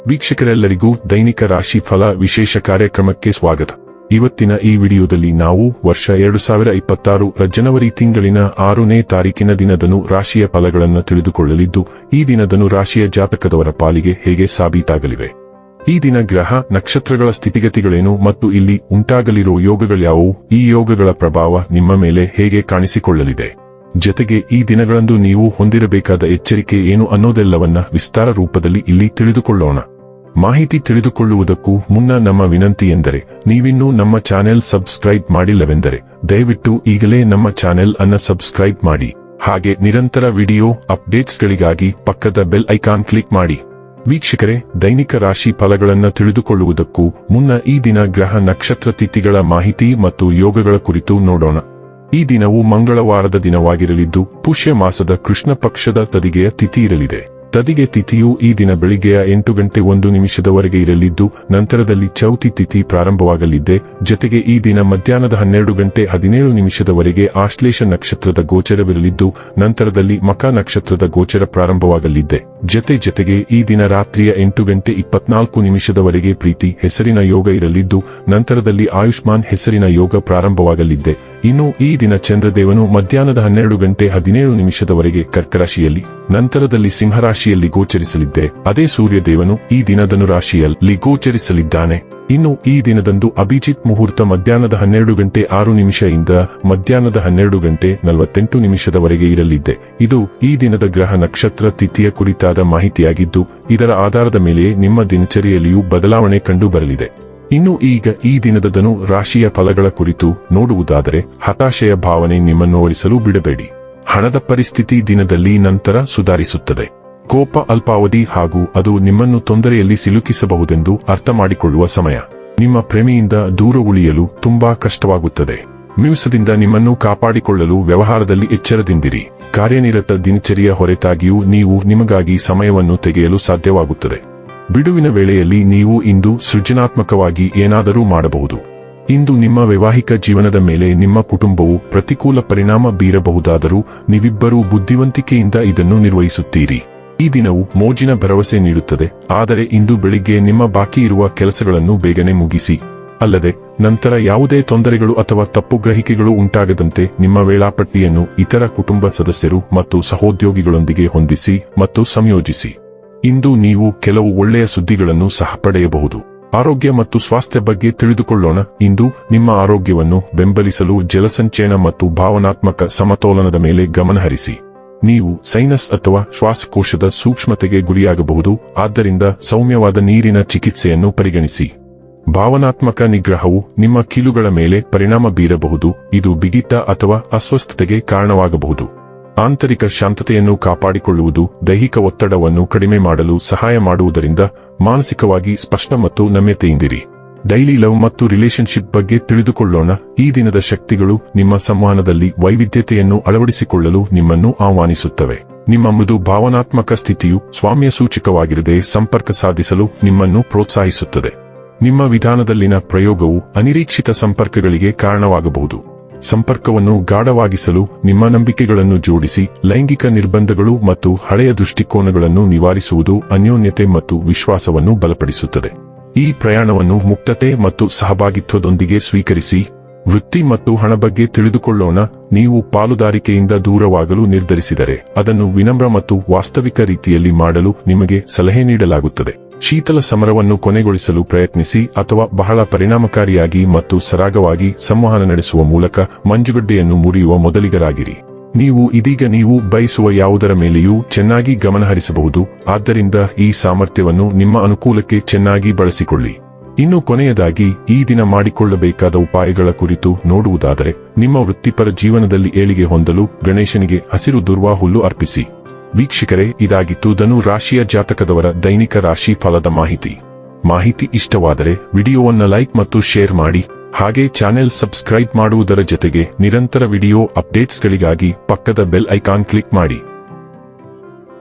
ವೀಕ್ಷಕರೆಲ್ಲರಿಗೂ ದೈನಿಕ ರಾಶಿ ಫಲ ವಿಶೇಷ ಕಾರ್ಯಕ್ರಮಕ್ಕೆ ಸ್ವಾಗತ. ಇವತ್ತಿನ ಈ ವಿಡಿಯೋದಲ್ಲಿ ನಾವು ವರ್ಷ 2026 ಜನವರಿ ತಿಂಗಳಿನ 6ನೇ ತಾರೀಕಿನ ದಿನದನು ರಾಶಿಯ ಫಲಗಳನ್ನು ತಿಳಿದುಕೊಳ್ಳಲಿದ್ದು, ಈ ದಿನದನು ರಾಶಿಯ ಜಾತಕದವರ ಪಾಲಿಗೆ ಹೇಗೆ ಸಾಬೀತಾಗಲಿವೆ, ಈ ದಿನ ಗ್ರಹ ನಕ್ಷತ್ರಗಳ ಸ್ಥಿತಿಗತಿಗಳೇನು ಮತ್ತು ಇಲ್ಲಿ ಉಂಟಾಗಲಿರುವ ಯೋಗಗಳ್ಯಾವುವು, ಈ ಯೋಗಗಳ ಪ್ರಭಾವ ನಿಮ್ಮ ಮೇಲೆ ಹೇಗೆ ಕಾಣಿಸಿಕೊಳ್ಳಲಿದೆ, ಜೊತೆಗೆ ಈ ದಿನಗಳಂದು ನೀವು ಹೊಂದಿರಬೇಕಾದ ಎಚ್ಚರಿಕೆ ಏನು ಅನ್ನೋದೆಲ್ಲವನ್ನ ವಿಸ್ತಾರ ರೂಪದಲ್ಲಿ ಇಲ್ಲಿ ತಿಳಿದುಕೊಳ್ಳೋಣ. ಮಾಹಿತಿ ತಿಳಿದುಕೊಳ್ಳುವುದಕ್ಕೂ ಮುನ್ನ ನಮ್ಮ ವಿನಂತಿ ಎಂದರೆ, ನೀವಿನ್ನೂ ನಮ್ಮ ಚಾನೆಲ್ ಸಬ್ಸ್ಕ್ರೈಬ್ ಮಾಡಿಲ್ಲವೆಂದರೆ ದಯವಿಟ್ಟು ಈಗಲೇ ನಮ್ಮ ಚಾನೆಲ್ ಅನ್ನ ಸಬ್ಸ್ಕ್ರೈಬ್ ಮಾಡಿ. ಹಾಗೆ ನಿರಂತರ ವಿಡಿಯೋ ಅಪ್ಡೇಟ್ಸ್ಗಳಿಗಾಗಿ ಪಕ್ಕದ ಬೆಲ್ ಐಕಾನ್ ಕ್ಲಿಕ್ ಮಾಡಿ. ವೀಕ್ಷಕರೇ, ದೈನಿಕ ರಾಶಿ ಫಲಗಳನ್ನು ತಿಳಿದುಕೊಳ್ಳುವುದಕ್ಕೂ ಮುನ್ನ ಈ ದಿನ ಗ್ರಹ ನಕ್ಷತ್ರ ತಿಥಿಗಳ ಮಾಹಿತಿ ಮತ್ತು ಯೋಗಗಳ ಕುರಿತು ನೋಡೋಣ. ಈ ದಿನವು ಮಂಗಳವಾರದ ದಿನವಾಗಿರಲಿದ್ದು, ಪುಷ್ಯ ಮಾಸದ ಕೃಷ್ಣ ಪಕ್ಷದ ತದಿಗೆಯ ತಿಥಿ ಇರಲಿದೆ. ತದಿಗೆ ತಿಥಿಯು ಈ ದಿನ ಬೆಳಿಗ್ಗೆಯ 8:01 ಇರಲಿದ್ದು, ನಂತರದಲ್ಲಿ ಚೌತಿ ತಿಥಿ ಪ್ರಾರಂಭವಾಗಲಿದೆ. ಜೊತೆಗೆ ಈ ದಿನ ಮಧ್ಯಾಹ್ನದ 12:17 ಆಶ್ಲೇಷ ನಕ್ಷತ್ರದ ಗೋಚರವಿರಲಿದ್ದು, ನಂತರದಲ್ಲಿ ಮಕ ನಕ್ಷತ್ರದ ಗೋಚರ ಪ್ರಾರಂಭವಾಗಲಿದೆ. ಜೊತೆಗೆ ಈ ದಿನ ರಾತ್ರಿಯ 8:24 ಪ್ರೀತಿ ಹೆಸರಿನ ಯೋಗ ಇರಲಿದ್ದು, ನಂತರದಲ್ಲಿ ಆಯುಷ್ಮಾನ್ ಹೆಸರಿನ ಯೋಗ ಪ್ರಾರಂಭವಾಗಲಿದೆ. ಇನ್ನು ಈ ದಿನ ಚಂದ್ರದೇವನು ಮಧ್ಯಾಹ್ನದ 12:17 ಕರ್ಕರಾಶಿಯಲ್ಲಿ, ನಂತರದಲ್ಲಿ ಸಿಂಹರಾಶಿಯಲ್ಲಿ ಗೋಚರಿಸಲಿದ್ದೆ. ಅದೇ ಸೂರ್ಯದೇವನು ಈ ದಿನ ಧನುರಾಶಿಯಲ್ಲಿ ಗೋಚರಿಸಲಿದ್ದಾನೆ. ಇನ್ನು ಈ ದಿನದಂದು ಅಭಿಜಿತ್ ಮುಹೂರ್ತ ಮಧ್ಯಾಹ್ನದ 12:06 ಇಂದ ಮಧ್ಯಾಹ್ನದ 12:48 ಇರಲಿದೆ. ಇದು ಈ ದಿನದ ಗ್ರಹ ನಕ್ಷತ್ರ ತಿಥಿಯ ಕುರಿತಾದ ಮಾಹಿತಿಯಾಗಿದ್ದು, ಇದರ ಆಧಾರದ ಮೇಲೆ ನಿಮ್ಮ ದಿನಚರಿಯಲ್ಲಿಯೂ ಬದಲಾವಣೆ ಕಂಡು ಬರಲಿದೆ. ಇನ್ನು ಈಗ ಈ ದಿನದ ಧನು ರಾಶಿಯ ಫಲಗಳ ಕುರಿತು ನೋಡುವುದಾದರೆ, ಹತಾಶೆಯ ಭಾವನೆ ನಿಮ್ಮನ್ನು ಓಡಿಸಲು ಬಿಡಬೇಡಿ. ಹಣದ ಪರಿಸ್ಥಿತಿ ದಿನದಲ್ಲಿ ನಂತರ ಸುಧಾರಿಸುತ್ತದೆ. ಕೋಪ ಅಲ್ಪಾವಧಿ ಹಾಗೂ ಅದು ನಿಮ್ಮನ್ನು ತೊಂದರೆಯಲ್ಲಿ ಸಿಲುಕಿಸಬಹುದೆಂದು ಅರ್ಥ ಮಾಡಿಕೊಳ್ಳುವ ಸಮಯ. ನಿಮ್ಮ ಪ್ರೇಮಿಯಿಂದ ದೂರ ಉಳಿಯಲು ತುಂಬಾ ಕಷ್ಟವಾಗುತ್ತದೆ. ಮ್ಯೂಸದಿಂದ ನಿಮ್ಮನ್ನು ಕಾಪಾಡಿಕೊಳ್ಳಲು ವ್ಯವಹಾರದಲ್ಲಿ ಎಚ್ಚರದಿಂದಿರಿ. ಕಾರ್ಯನಿರತ ದಿನಚರಿಯ ಹೊರತಾಗಿಯೂ ನೀವು ನಿಮಗಾಗಿ ಸಮಯವನ್ನು ತೆಗೆಯಲು ಸಾಧ್ಯವಾಗುತ್ತದೆ. ಬಿಡುವಿನ ವೇಳೆಯಲ್ಲಿ ನೀವು ಇಂದು ಸೃಜನಾತ್ಮಕವಾಗಿ ಏನಾದರೂ ಮಾಡಬಹುದು. ಇಂದು ನಿಮ್ಮ ವೈವಾಹಿಕ ಜೀವನದ ಮೇಲೆ ನಿಮ್ಮ ಕುಟುಂಬವು ಪ್ರತಿಕೂಲ ಪರಿಣಾಮ ಬೀರಬಹುದಾದರೂ ನೀವಿಬ್ಬರೂ ಬುದ್ಧಿವಂತಿಕೆಯಿಂದ ಇದನ್ನು ನಿರ್ವಹಿಸುತ್ತೀರಿ. ಈ ದಿನವು ಮೋಜಿನ ಭರವಸೆ ನೀಡುತ್ತದೆ, ಆದರೆ ಇಂದು ಬೆಳಿಗ್ಗೆ ನಿಮ್ಮ ಬಾಕಿ ಇರುವ ಕೆಲಸಗಳನ್ನು ಬೇಗನೆ ಮುಗಿಸಿ. ಅಲ್ಲದೆ ನಂತರ ಯಾವುದೇ ತೊಂದರೆಗಳು ಅಥವಾ ತಪ್ಪುಗ್ರಹಿಕೆಗಳು ಉಂಟಾಗದಂತೆ ನಿಮ್ಮ ವೇಳಾಪಟ್ಟಿಯನ್ನು ಇತರ ಕುಟುಂಬ ಸದಸ್ಯರು ಮತ್ತು ಸಹೋದ್ಯೋಗಿಗಳೊಂದಿಗೆ ಹೊಂದಿಸಿ ಮತ್ತು ಸಂಯೋಜಿಸಿ. ಇಂದು ನೀವು ಕೆಲವು ಒಳ್ಳೆಯ ಸುದ್ದಿಗಳನ್ನು ಸಹ ಪಡೆಯಬಹುದು. ಆರೋಗ್ಯ ಮತ್ತು ಸ್ವಾಸ್ಥ್ಯ ಬಗ್ಗೆ ತಿಳಿದುಕೊಳ್ಳೋಣ. ಇಂದು ನಿಮ್ಮ ಆರೋಗ್ಯವನ್ನು ಬೆಂಬಲಿಸಲು ಜಲಸಂಚಯನ ಮತ್ತು ಭಾವನಾತ್ಮಕ ಸಮತೋಲನದ ಮೇಲೆ ಗಮನಹರಿಸಿ. ನೀವು ಸೈನಸ್ ಅಥವಾ ಶ್ವಾಸಕೋಶದ ಸೂಕ್ಷ್ಮತೆಗೆ ಗುರಿಯಾಗಬಹುದು, ಆದ್ದರಿಂದ ಸೌಮ್ಯವಾದ ನೀರಿನ ಚಿಕಿತ್ಸೆಯನ್ನು ಪರಿಗಣಿಸಿ. ಭಾವನಾತ್ಮಕ ನಿಗ್ರಹವು ನಿಮ್ಮ ಕೀಲುಗಳ ಮೇಲೆ ಪರಿಣಾಮ ಬೀರಬಹುದು, ಇದು ಬಿಗಿತ ಅಥವಾ ಅಸ್ವಸ್ಥತೆಗೆ ಕಾರಣವಾಗಬಹುದು. ಆಂತರಿಕ ಶಾಂತತೆಯನ್ನು ಕಾಪಾಡಿಕೊಳ್ಳುವುದು ದೈಹಿಕ ಒತ್ತಡವನ್ನು ಕಡಿಮೆ ಮಾಡಲು ಸಹಾಯ ಮಾಡುವುದರಿಂದ ಮಾನಸಿಕವಾಗಿ ಸ್ಪಷ್ಟ ಮತ್ತು ನಮ್ಯತೆಯಿಂದಿರಿ. ಡೈಲಿ ಲವ್ ಮತ್ತು ರಿಲೇಶನ್ಶಿಪ್ ಬಗ್ಗೆ ತಿಳಿದುಕೊಳ್ಳೋಣ. ಈ ದಿನದ ಶಕ್ತಿಗಳು ನಿಮ್ಮ ಸಂವಹನದಲ್ಲಿ ವೈವಿಧ್ಯತೆಯನ್ನು ಅಳವಡಿಸಿಕೊಳ್ಳಲು ನಿಮ್ಮನ್ನು ಆಹ್ವಾನಿಸುತ್ತವೆ. ನಿಮ್ಮ ಮೃದು ಭಾವನಾತ್ಮಕ ಸ್ಥಿತಿಯು ಸ್ವಾಮ್ಯ ಸೂಚಕವಾಗಿರದೆ ಸಂಪರ್ಕ ಸಾಧಿಸಲು ನಿಮ್ಮನ್ನು ಪ್ರೋತ್ಸಾಹಿಸುತ್ತದೆ. ನಿಮ್ಮ ವಿಧಾನದಲ್ಲಿನ ಪ್ರಯೋಗವು ಅನಿರೀಕ್ಷಿತ ಸಂಪರ್ಕಗಳಿಗೆ ಕಾರಣವಾಗಬಹುದು. ಸಂಪರ್ಕವನ್ನು ಗಾಢವಾಗಿಸಲು ನಿಮ್ಮ ನಂಬಿಕೆಗಳನ್ನು ಜೋಡಿಸಿ. ಲೈಂಗಿಕ ನಿರ್ಬಂಧಗಳು ಮತ್ತು ಹಳೆಯ ದೃಷ್ಟಿಕೋನಗಳನ್ನು ನಿವಾರಿಸುವುದು ಅನ್ಯೋನ್ಯತೆ ಮತ್ತು ವಿಶ್ವಾಸವನ್ನು ಬಲಪಡಿಸುತ್ತದೆ. ಈ ಪ್ರಯಾಣವನ್ನು ಮುಕ್ತತೆ ಮತ್ತು ಸಹಭಾಗಿತ್ವದೊಂದಿಗೆ ಸ್ವೀಕರಿಸಿ. ವೃತ್ತಿ ಮತ್ತು ಹಣ ಬಗ್ಗೆ ತಿಳಿದುಕೊಳ್ಳೋಣ. ನೀವು ಪಾಲುದಾರಿಕೆಯಿಂದ ದೂರವಾಗಲು ನಿರ್ಧರಿಸಿದರೆ ಅದನ್ನು ವಿನಮ್ರ ಮತ್ತು ವಾಸ್ತವಿಕ ರೀತಿಯಲ್ಲಿ ಮಾಡಲು ನಿಮಗೆ ಸಲಹೆ ನೀಡಲಾಗುತ್ತದೆ. ಶೀತಲ ಸಮರವನ್ನು ಕೊನೆಗೊಳಿಸಲು ಪ್ರಯತ್ನಿಸಿ ಅಥವಾ ಬಹಳ ಪರಿಣಾಮಕಾರಿಯಾಗಿ ಮತ್ತು ಸರಾಗವಾಗಿ ಸಂವಹನ ನಡೆಸುವ ಮೂಲಕ ಮಂಜುಗಡ್ಡೆಯನ್ನು ಮುರಿಯುವ ಮೊದಲಿಗರಾಗಿರಿ. ನೀವು ಇದೀಗ ನೀವು ಬಯಸುವ ಯಾವುದರ ಮೇಲೆಯೂ ಚೆನ್ನಾಗಿ ಗಮನಹರಿಸಬಹುದು, ಆದ್ದರಿಂದ ಈ ಸಾಮರ್ಥ್ಯವನ್ನು ನಿಮ್ಮ ಅನುಕೂಲಕ್ಕೆ ಚೆನ್ನಾಗಿ ಬಳಸಿಕೊಳ್ಳಿ. ಇನ್ನು ಕೊನೆಯದಾಗಿ ಈ ದಿನ ಮಾಡಿಕೊಳ್ಳಬೇಕಾದ ಉಪಾಯಗಳ ಕುರಿತು ನೋಡುವುದಾದರೆ, ನಿಮ್ಮ ವೃತ್ತಿಪರ ಜೀವನದಲ್ಲಿ ಏಳಿಗೆ ಹೊಂದಲು ಗಣೇಶನಿಗೆ ಹಸಿರು ದುರ್ವಾ ಹುಲ್ಲು ಅರ್ಪಿಸಿ. ವೀಕ್ಷಕರೇ, ಇದಾಗಿತ್ತು ಧನು ರಾಶಿಯ ಜಾತಕದವರ ದೈನಿಕ ರಾಶಿ ಫಲದ ಮಾಹಿತಿ ಇಷ್ಟವಾದರೆ ವಿಡಿಯೋವನ್ನು ಲೈಕ್ ಮತ್ತು ಶೇರ್ ಮಾಡಿ. ಹಾಗೆ ಚಾನೆಲ್ ಸಬ್ಸ್ಕ್ರೈಬ್ ಮಾಡುವುದರ ಜೊತೆಗೆ ನಿರಂತರ ವಿಡಿಯೋ ಅಪ್ಡೇಟ್ಸ್ಗಳಿಗಾಗಿ ಪಕ್ಕದ ಬೆಲ್ ಐಕಾನ್ ಕ್ಲಿಕ್ ಮಾಡಿ.